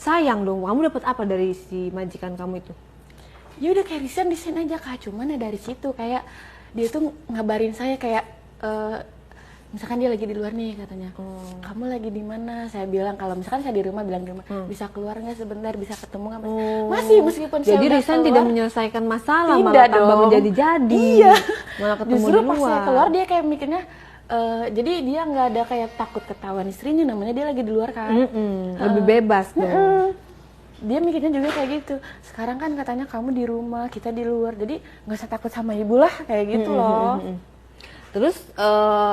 sayang dong. Kamu dapat apa dari si majikan kamu itu? Ya udah kayak resign aja Kak, cuman ya dari situ kayak dia tuh ngabarin saya kayak misalkan dia lagi di luar nih katanya, kamu lagi di mana? Saya bilang kalau misalkan saya di rumah, bilang di rumah, bisa keluar nggak sebentar, bisa ketemu nggak? Masih meskipun saya Jadi udah resign keluar, tidak menyelesaikan masalah, tidak malah tambah dong. menjadi-jadi. Iya. Malah ketemu Justru di pas saya luar. keluar dia kayak mikirnya, jadi dia nggak ada kayak takut ketahuan istrinya, namanya dia lagi di luar kan. Lebih bebas dong. Dia mikirnya juga kayak gitu. Sekarang kan katanya kamu di rumah, kita di luar, jadi nggak usah takut sama ibu lah kayak gitu loh. Terus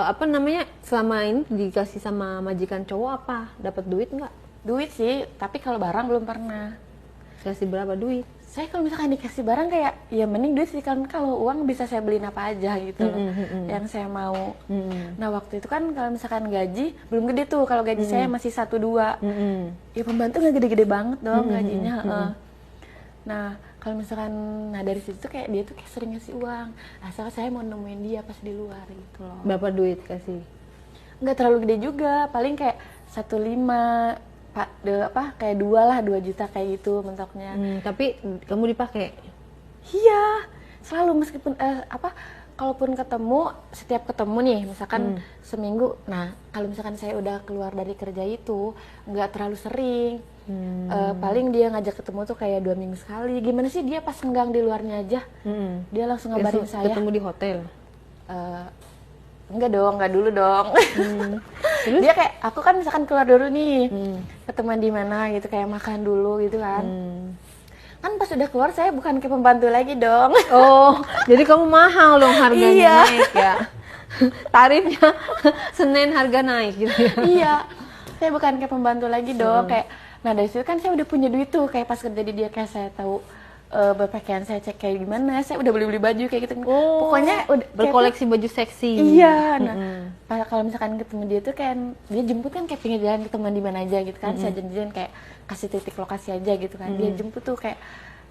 apa namanya, selama ini dikasih sama majikan cowok apa? Dapat duit nggak? Duit sih, tapi kalau barang belum pernah. Kasih berapa duit? Saya kalau misalkan dikasih barang kayak ya mending duit sih, kan kalau uang bisa saya beliin apa aja gitu yang saya mau. Nah waktu itu kan kalau misalkan gaji belum gede tuh, kalau gaji saya masih 1-2, ya pembantu nggak gede-gede banget dong gajinya. Nah kalau misalkan, nah dari situ kayak dia tuh kayak sering ngasih uang, asal saya mau nemuin dia pas di luar gitu loh. Berapa duit kasih? Nggak terlalu gede juga, paling kayak 1,5, kayak 2 juta kayak gitu mentoknya. Tapi kamu dipakai? Iya, selalu meskipun kalaupun ketemu, setiap ketemu nih, misalkan seminggu. Nah, kalau misalkan saya udah keluar dari kerja itu, nggak terlalu sering. Paling dia ngajak ketemu tuh kayak 2 minggu sekali. Gimana sih dia pas senggang di luarnya aja, dia langsung ngabarin saya. Ketemu di hotel? Enggak dong, enggak dulu dong. Dia kayak, aku kan misalkan keluar dulu nih, ketemuan di mana gitu, kayak makan dulu gitu kan. Kan pas udah keluar saya bukan kayak pembantu lagi dong. Oh, jadi kamu mahal dong harganya. Iya. Naik ya. Tarifnya Senin harga naik gitu ya. Iya, saya bukan kayak pembantu lagi dong. Kayak, nah dari situ kan saya udah punya duit tuh, kayak pas kerja di dia kayak saya tahu berpakaian saya cek kayak gimana, saya udah beli baju kayak gitu. Pokoknya udah berkoleksi baju seksi. Iya, nah kalau misalkan ketemu dia tuh kayak dia jemput kan kayak pinggir jalan, ketemu di mana aja gitu kan. Saya janjian kayak kasih titik lokasi aja gitu kan. Dia jemput tuh kayak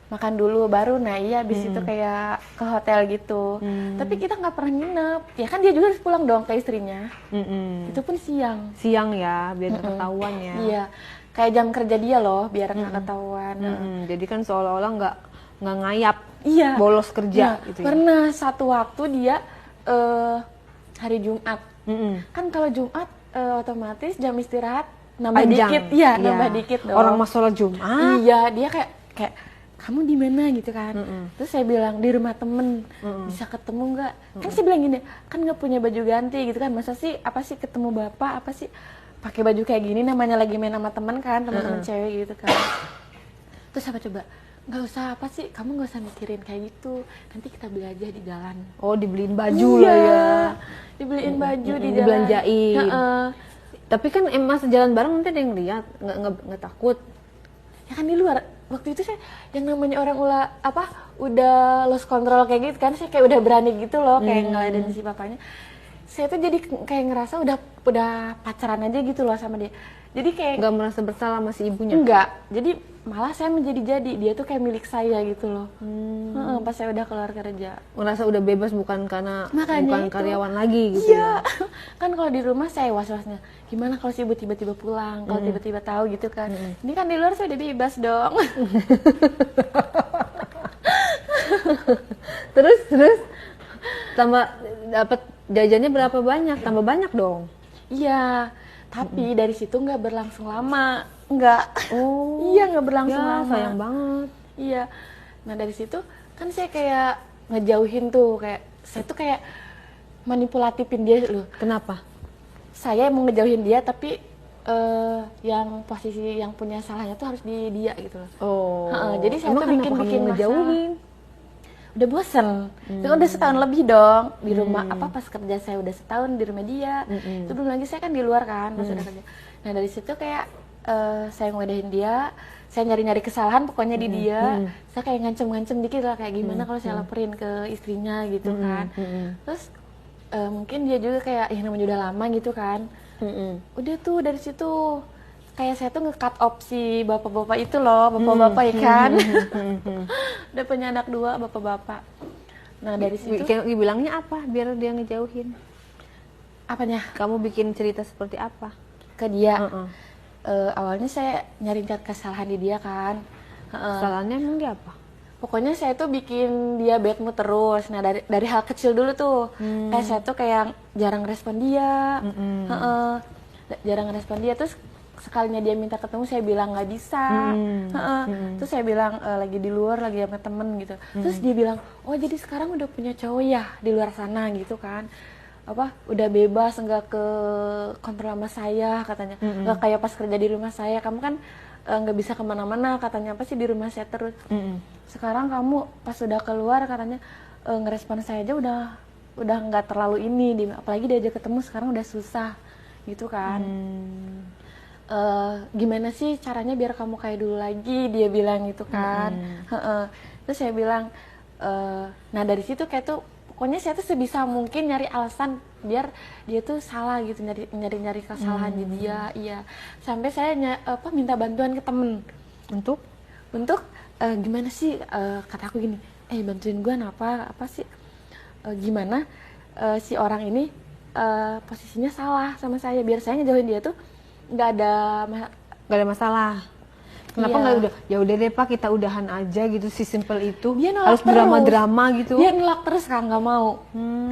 makan dulu baru, nah iya abis itu kayak ke hotel gitu. Tapi kita nggak pernah nginep, ya kan dia juga harus pulang dong ke istrinya. Itu pun siang. Siang ya, biar nggak ketahuan ya. Iya, kayak jam kerja dia loh, biar nggak ketahuan. Jadi kan seolah-olah nggak ngayap, Iya. bolos kerja gitu ya. Pernah satu waktu dia hari Jumat. Kan kalau Jumat otomatis jam istirahat nambah Panjang. dikit, iya nambah dikit dong. Orang mau sholat Jumat. Iya, dia kayak kamu di mana gitu kan. Terus saya bilang di rumah temen, bisa ketemu nggak? Kan saya bilang gini, kan nggak punya baju ganti gitu kan. Masa sih apa sih ketemu bapak, apa sih pakai baju kayak gini, namanya lagi main sama teman kan, teman-teman cewek gitu kan. Terus apa coba? Nggak usah, apa sih, kamu nggak usah mikirin kayak gitu, nanti kita beli aja di jalan. Oh, dibeliin baju lah ya. Dibeliin baju di jalan. Dibelanjain. Tapi kan masa jalan bareng nanti ada yang lihat, nggak takut. Ya kan di luar. Waktu itu saya yang namanya orang udah lost control kayak gitu kan, saya kayak udah berani gitu loh, kayak ngeladenin si papanya. Saya tuh jadi kayak ngerasa udah pacaran aja gitu loh sama dia. Jadi kayak nggak merasa bersalah sama si ibunya? Enggak, jadi malah saya menjadi dia tuh kayak milik saya gitu loh. Pas saya udah keluar kerja. Merasa udah bebas, bukan karena Makanya bukan itu. karyawan lagi gitu. Iya. Kan kalau di rumah saya was-wasnya, gimana kalau si ibu tiba-tiba pulang, kalau tiba-tiba tahu gitu kan. Ini kan di luar saya udah bebas dong. Terus tambah dapat jajannya berapa banyak? Tambah banyak dong. Iya. Tapi dari situ nggak berlangsung lama, nggak. Oh, iya nggak berlangsung ya, lama. sayang banget. Iya. Nah dari situ kan saya kayak ngejauhin tuh, kayak saya tuh kayak manipulatifin dia loh. Kenapa? Saya mau ngejauhin dia, tapi yang posisi yang punya salahnya tuh harus di dia gitu loh. Oh. Jadi saya tuh bikin ngejauhin. Udah bosen, itu kan udah setahun lebih dong di rumah, pas kerja saya udah setahun di rumah dia, itu belum lagi saya kan di luar kan pas udah kerja. Nah dari situ kayak saya ngadain dia, saya nyari-nyari kesalahan pokoknya di dia, saya kayak ngancem-ngancem dikit lah, kayak gimana kalau saya laporin ke istrinya gitu kan. Terus mungkin dia juga kayak namanya udah lama gitu kan, udah tuh dari situ kayak saya tuh nge-cut opsi bapak-bapak itu loh, bapak-bapak ya kan. Udah punya anak 2, bapak-bapak. Nah dari situ bilangnya apa biar dia ngejauhin? apanya? Kamu bikin cerita seperti apa Ke dia. awalnya saya nyari kesalahan di dia kan. Kesalahannya emang dia apa? Pokoknya saya tuh bikin dia bad mood terus. Nah dari hal kecil dulu tuh, kayak saya tuh kayak jarang respon dia, jarang respon dia. Terus sekalinya dia minta ketemu saya bilang nggak bisa. Terus saya bilang lagi di luar, lagi sama temen gitu. Terus dia bilang, oh jadi sekarang udah punya cowok ya di luar sana gitu kan? Apa udah bebas, nggak ke kontrol sama saya katanya, nggak kayak pas kerja di rumah saya. Kamu kan nggak bisa kemana-mana katanya, apa sih di rumah saya terus. Sekarang kamu pas udah keluar katanya ngerespon saya aja udah nggak terlalu ini, apalagi diajak ketemu sekarang udah susah gitu kan. Gimana sih caranya biar kamu kayak dulu lagi, dia bilang gitu kan. Terus saya bilang nah dari situ kayak tuh pokoknya saya tuh sebisa mungkin nyari alasan biar dia tuh salah gitu, nyari kesalahan di dia. Iya, sampai saya minta bantuan ke temen untuk gimana sih, kata aku gini, bantuin gue apa sih, gimana si orang ini posisinya salah sama saya biar saya ngejauhin dia tuh nggak ada masalah. Kenapa nggak udah, ya udah deh Pak, kita udahan aja gitu, si simple itu. Dia nolak harus drama-drama gitu. Dia nolak terus kan, nggak mau.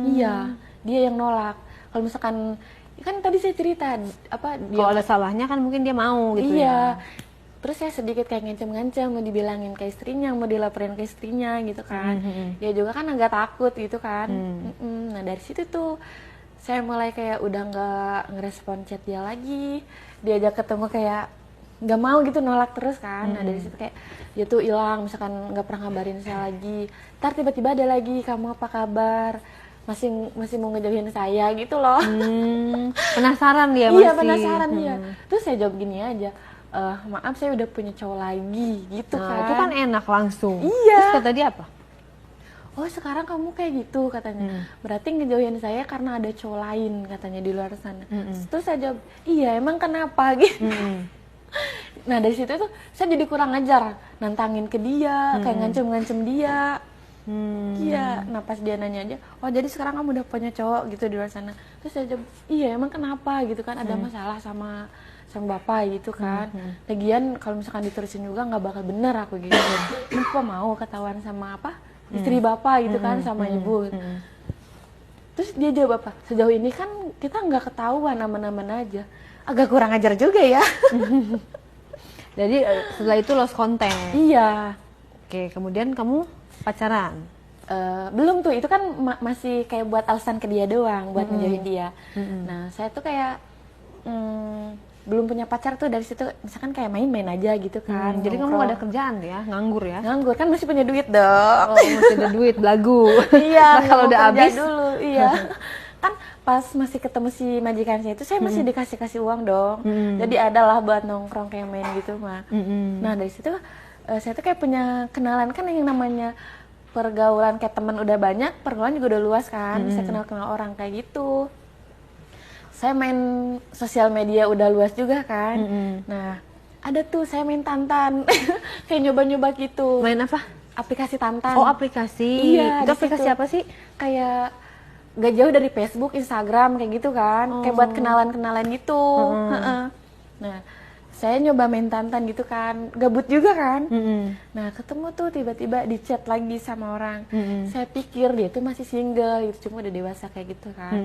Iya, dia yang nolak. Kalau misalkan kan tadi saya cerita apa dia kalau ada salahnya kan mungkin dia mau gitu. Iya. Terus saya sedikit kayak ngancem-ngancem, mau dibilangin ke istrinya, mau dilaporin ke istrinya gitu kan. Dia juga kan agak takut gitu kan. Nah dari situ tuh saya mulai kayak udah nggak ngerespon chat dia lagi. Diajak ketemu kayak nggak mau gitu, nolak terus kan. Nah dari situ kayak dia tuh hilang, misalkan nggak pernah ngabarin saya lagi. Ntar tiba-tiba ada lagi, kamu apa kabar? Masih mau ngejauhin saya gitu loh. Penasaran dia masih. Iya penasaran dia. Terus saya jawab gini aja, maaf saya udah punya cowok lagi gitu kan. Itu kan enak langsung. Iya. Terus kata dia apa? Oh sekarang kamu kayak gitu katanya. Berarti ngejauhin saya karena ada cowok lain katanya di luar sana. Terus saya jawab, iya emang kenapa gitu. Nah dari situ tuh saya jadi kurang ajar, nantangin ke dia, kayak ngancem-ngancem dia. Iya, nah pas dia nanya aja, oh jadi sekarang kamu udah punya cowok gitu di luar sana. Terus saya jawab, iya emang kenapa gitu kan, ada masalah sama bapak gitu kan. Lagian kalau misalkan diterusin juga nggak bakal bener aku gitu. Kenapa mau ketahuan sama apa istri bapak gitu kan, sama ibu. Terus dia jawab apa, sejauh ini kan kita nggak ketahuan, aman-aman aja. Agak kurang ajar juga ya. Jadi setelah itu lost contact. Iya. Oke, kemudian kamu pacaran? Belum tuh, itu kan masih kayak buat alasan ke dia doang, buat ngejauhin dia. Nah saya tuh kayak belum punya pacar tuh, dari situ misalkan kayak main-main aja gitu kan. Jadi kamu gak ada kerjaan ya, nganggur ya? Nganggur kan, masih punya duit dong. Oh masih ada duit, belagu. Iya, nah, kalau udah habis dulu, iya. Kan pas masih ketemu si majikan saya itu saya masih dikasih uang dong. Jadi ada lah buat nongkrong kayak main gitu mah. Nah dari situ saya tuh kayak punya kenalan, kan yang namanya pergaulan kayak teman udah banyak, pergaulan juga udah luas kan, bisa kenal orang kayak gitu. Saya main sosial media udah luas juga kan. Nah ada tuh saya main Tantan, kayak nyoba-nyoba gitu. Main apa? Aplikasi Tantan. Oh aplikasi. Iya. Itu aplikasi apa sih? Kayak gak jauh dari Facebook, Instagram kayak gitu kan. Kayak buat kenalan-kenalan gitu. Nah saya nyoba main Tantan gitu kan, gabut juga kan. Nah ketemu tuh tiba-tiba di chat lagi sama orang. Saya pikir dia tuh masih single gitu, cuma udah dewasa kayak gitu kan.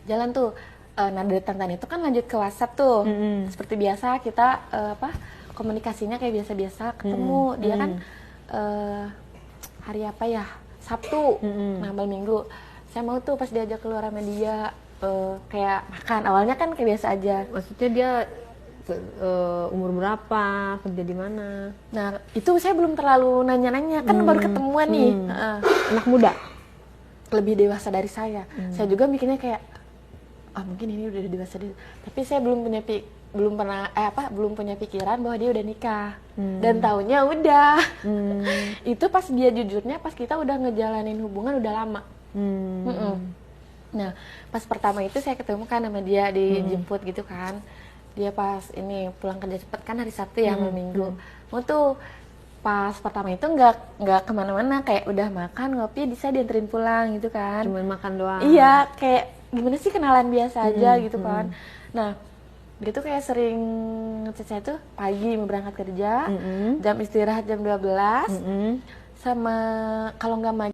Jalan tuh, nah dari Tantan itu kan lanjut ke WhatsApp tuh. Seperti biasa kita komunikasinya kayak biasa-biasa, ketemu. Dia kan hari apa ya, Sabtu, nah malam Minggu saya mau tuh pas diajak keluar sama dia, kayak makan. Awalnya kan kayak biasa aja. Maksudnya dia umur berapa, kerja di mana? Nah itu saya belum terlalu nanya-nanya, kan baru ketemuan nih. Anak muda? Lebih dewasa dari saya. Saya juga mikirnya kayak, mungkin ini udah dewasa deh. Tapi saya belum punya pikiran bahwa dia udah nikah. Dan taunya udah. Itu pas dia jujurnya pas kita udah ngejalanin hubungan udah lama. Nah pas pertama itu saya ketemu kan sama dia, dijemput gitu kan. Dia pas ini pulang kerja cepet kan hari Sabtu ya, malam Minggu. Mau tuh pas pertama itu nggak kemana-mana, kayak udah makan ngopi bisa dianterin pulang gitu kan. Cuman makan doang? Iya, kayak gimana sih, kenalan biasa aja gitu kan. Nah dia tuh kayak sering ngechat saya tuh pagi mau berangkat kerja, jam istirahat jam 12, sama kalau nggak